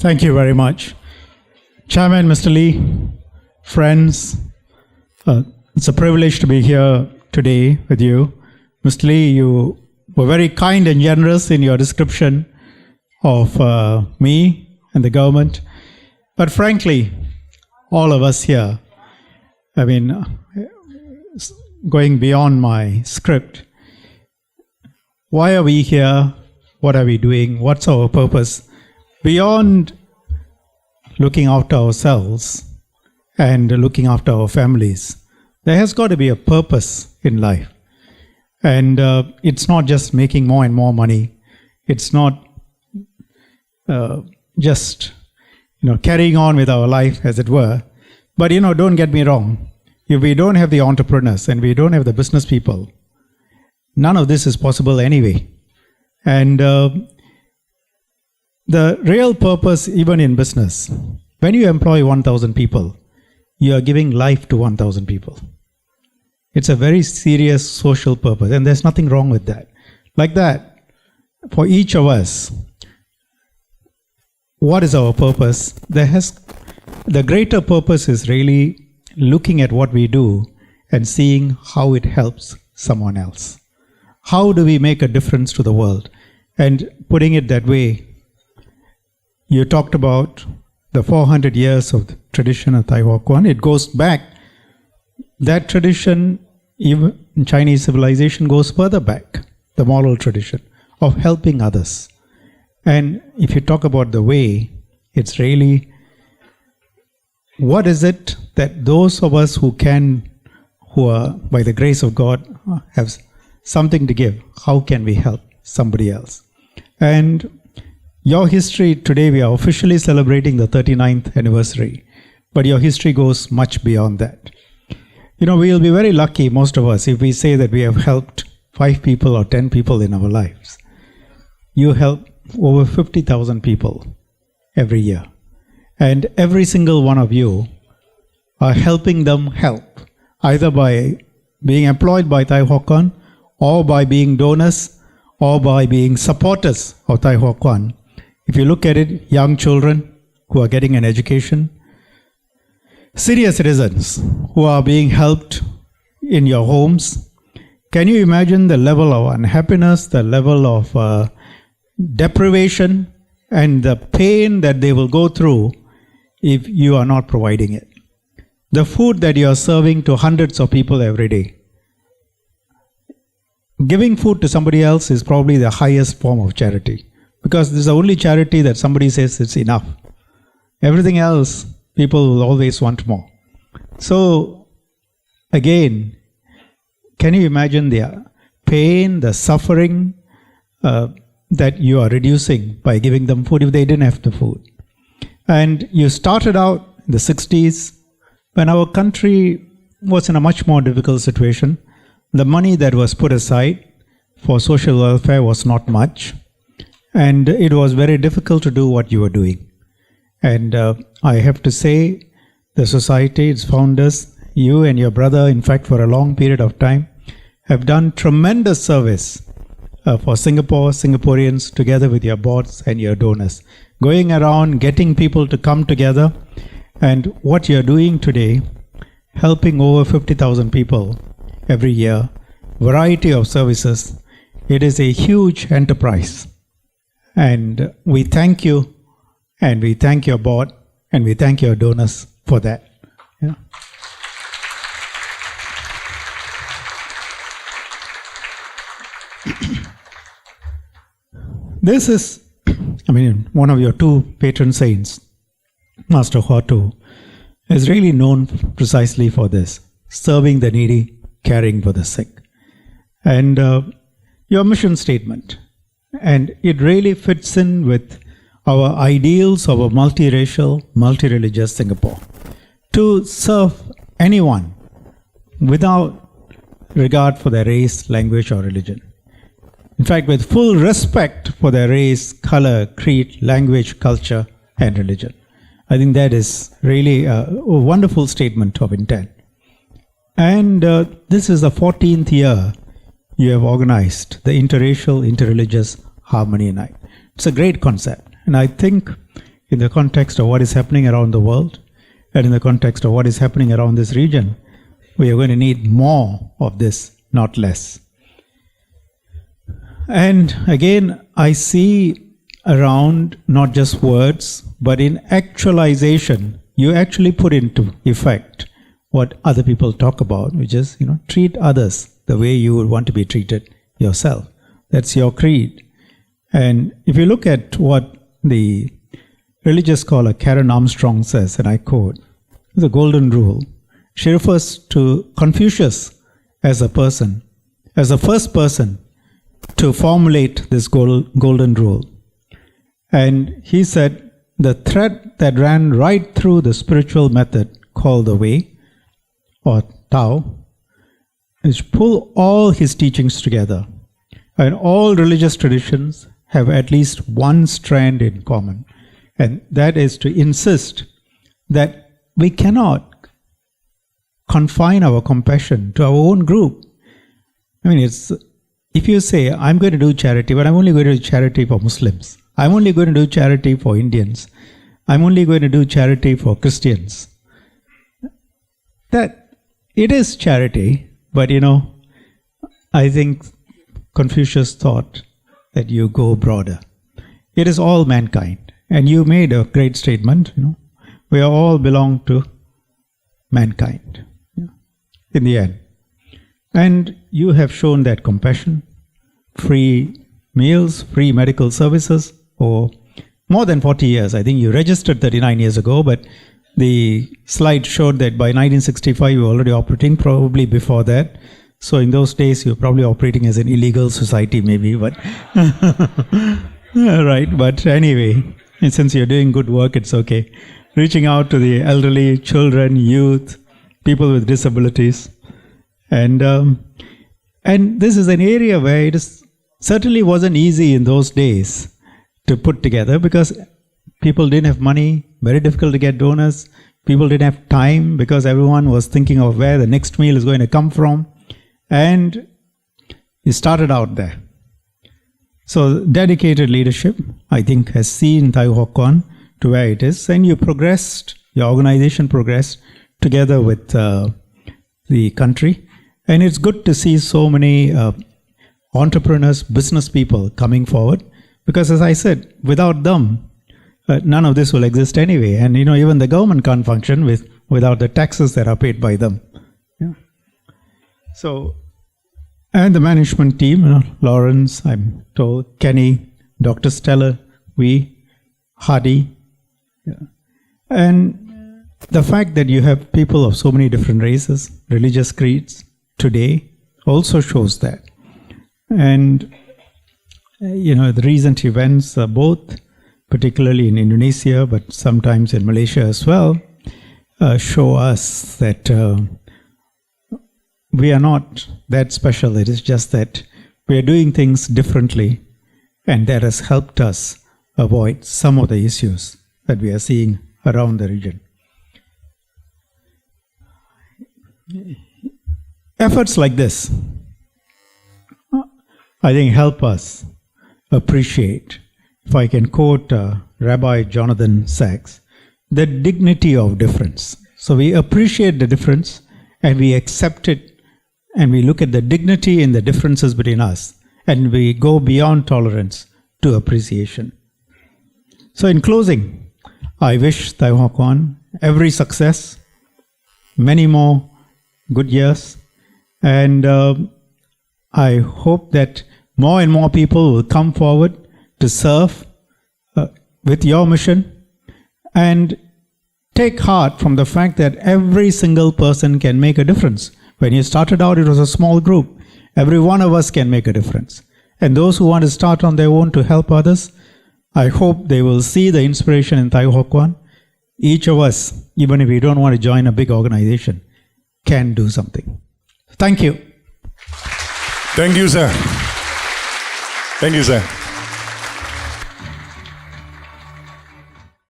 Thank you very much. Chairman, Mr. Lee, friends, it's a privilege to be here today with you. Mr. Lee, you were very kind and generous in your description of me and the government. But frankly, all of us here, going beyond my script, why are we here? What are we doing? What's our purpose? Beyond looking after ourselves and looking after our families, there has got to be a purpose in life. And it's not just making more and more money. It's not just carrying on with our life, as it were. But don't get me wrong. If we don't have the entrepreneurs and we don't have the business people, none of this is possible anyway. And the real purpose, even in business, when you employ 1,000 people, you are giving life to 1,000 people. It's a very serious social purpose, and there's nothing wrong with that. Like that, for each of us, what is our purpose? The greater purpose is really looking at what we do and seeing how it helps someone else. How do we make a difference to the world? And putting it that way, you talked about the 400 years of the tradition of Thye Hua Kwan. It goes back. That tradition, even in Chinese civilization, goes further back. The moral tradition of helping others. And if you talk about the way, it's really, what is it that those of us who are, by the grace of God, have something to give, how can we help somebody else? And your history, today we are officially celebrating the 39th anniversary, but your history goes much beyond that. We'll be very lucky, most of us, if we say that we have helped 5 people or 10 people in our lives. You help over 50,000 people every year. And every single one of you are helping them help, either by being employed by Thye Hua Kwan, or by being donors, or by being supporters of Thye Hua Kwan. If you look at it, young children who are getting an education, senior citizens who are being helped in your homes. Can you imagine the level of unhappiness, the level of deprivation, and the pain that they will go through if you are not providing it? The food that you are serving to hundreds of people every day. Giving food to somebody else is probably the highest form of charity, because this is the only charity that somebody says it's enough. Everything else, people will always want more. So, again, can you imagine the pain, the suffering that you are reducing by giving them food if they didn't have the food? And you started out in the 60s when our country was in a much more difficult situation. The money that was put aside for social welfare was not much, and it was very difficult to do what you were doing. And I have to say, the society, its founders, you and your brother, in fact, for a long period of time, have done tremendous service for Singapore, Singaporeans, together with your boards and your donors. Going around, getting people to come together, and what you're doing today, helping over 50,000 people every year, variety of services. It is a huge enterprise. And we thank you, and we thank your board, and we thank your donors for that. Yeah. This is, one of your 2 patron saints, Master Hua Tu, is really known precisely for this, serving the needy, caring for the sick. And your mission statement, and it really fits in with our ideals of a multiracial, multireligious Singapore, to serve anyone without regard for their race, language, or religion. In fact, with full respect for their race, color, creed, language, culture, and religion. I think that is really a wonderful statement of intent. And this is the 14th year you have organized the Interracial, Interreligious Harmony Night. It's a great concept, and I think in the context of what is happening around the world and in the context of what is happening around this region, we are going to need more of this, not less. And again, I see around not just words, but in actualization, you actually put into effect what other people talk about, which is, treat others the way you would want to be treated yourself. That's your creed. And if you look at what the religious scholar Karen Armstrong says, and I quote, the golden rule, she refers to Confucius as a person, as the first person to formulate this golden rule. And he said, the thread that ran right through the spiritual method called the Way, or Tao, is pull all his teachings together. And all religious traditions have at least one strand in common. And that is to insist that we cannot confine our compassion to our own group. If you say, I'm going to do charity, but I'm only going to do charity for Muslims. I'm only going to do charity for Indians. I'm only going to do charity for Christians. That it is charity, but I think Confucius thought that you go broader. It is all mankind. And you made a great statement, we all belong to mankind in the end. And you have shown that compassion, free meals, free medical services for more than 40 years. I think you registered 39 years ago, but the slide showed that by 1965 you were already operating, probably before that. So in those days you were probably operating as an illegal society maybe, but right, but anyway, and since you're doing good work, it's okay. Reaching out to the elderly, children, youth, people with disabilities. And this is an area where it certainly wasn't easy in those days to put together because people didn't have money, very difficult to get donors. People didn't have time because everyone was thinking of where the next meal is going to come from. And it started out there. So dedicated leadership, I think, has seen Thye Hua Kwan to where it is. And you progressed, your organization progressed together with the country. And it's good to see so many entrepreneurs, business people coming forward. Because as I said, without them, none of this will exist anyway. And even the government can't function without the taxes that are paid by them. Yeah. So, and the management team, Lawrence, I'm told, Kenny, Dr. Stella, Hardy. Yeah. And the fact that you have people of so many different races, religious creeds, today also shows that. And, the recent events, both particularly in Indonesia, but sometimes in Malaysia as well, show us that we are not that special. It is just that we are doing things differently, and that has helped us avoid some of the issues that we are seeing around the region. Efforts like this, I think, help us appreciate, if I can quote Rabbi Jonathan Sachs, the dignity of difference. So we appreciate the difference and we accept it and we look at the dignity in the differences between us and we go beyond tolerance to appreciation. So in closing, I wish Thye Hua Kwan every success, many more good years, and I hope that more and more people will come forward to serve with your mission and take heart from the fact that every single person can make a difference. When you started out, it was a small group. Every one of us can make a difference. And those who want to start on their own to help others, I hope they will see the inspiration in Thye Hua Kwan. Each of us, even if we don't want to join a big organization, can do something. Thank you. Thank you, sir. Thank you, sir.